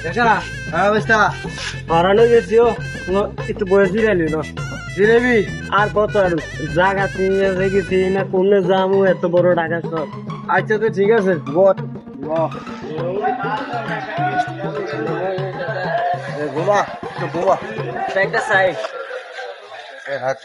দেখা হ্যাঁ অবস্থা হারানো গেছিও একটু বয়স দিলালি না জিলেবি আর কত আর জায়গা চিনিয়ে রেখেছি না কোনে যামু এত বড় টাকা সব আচ্ছা তো ঠিক আছে বল ঘুমা তো ঘুমা একটা সাইড হাত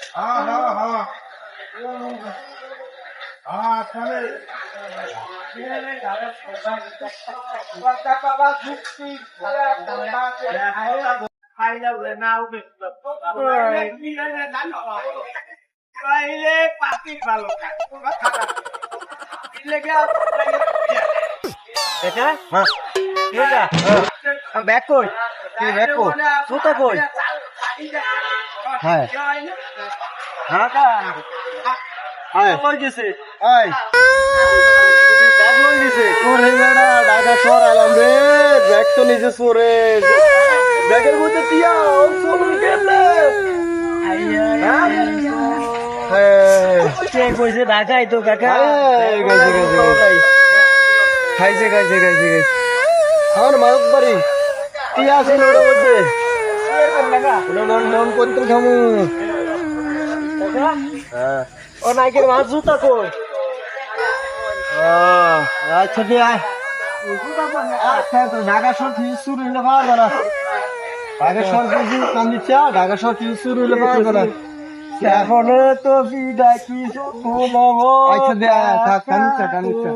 এটা হ্যাঁ এটা ব্যাগ কই তুই ব্যাগ কই জুতা কই হ্যাঁ ঢাকা হ্যাঁ কই গেছে এই ব্যাগ লই গেছে ওরে বেড়া ঢাকা শহর আলাম রে ব্যাগ তো নিজে সরে ব্যাগের মধ্যে টিয়া চলুন গেলে হ্যাঁ কে কইছে ঢাকাই তো কাকা খাইছে আমার মারত বাড়ি টিয়া আছে ওটার মধ্যে ওটা মন করতে খামু হ্যাঁ ও নাইকের মাছ জুতা কই আচ্ছা দিয়ে আয় আচ্ছা তো ঢাকা শহর থেকে শুরু হইলে পারবে না ঢাকা শহর থেকে কাম দিচ্ছে ঢাকা শহর থেকে শুরু হইলে পারবে না এখনো তো বিদায় কি আচ্ছা দিয়ে আয় থাক কানিচ্ছা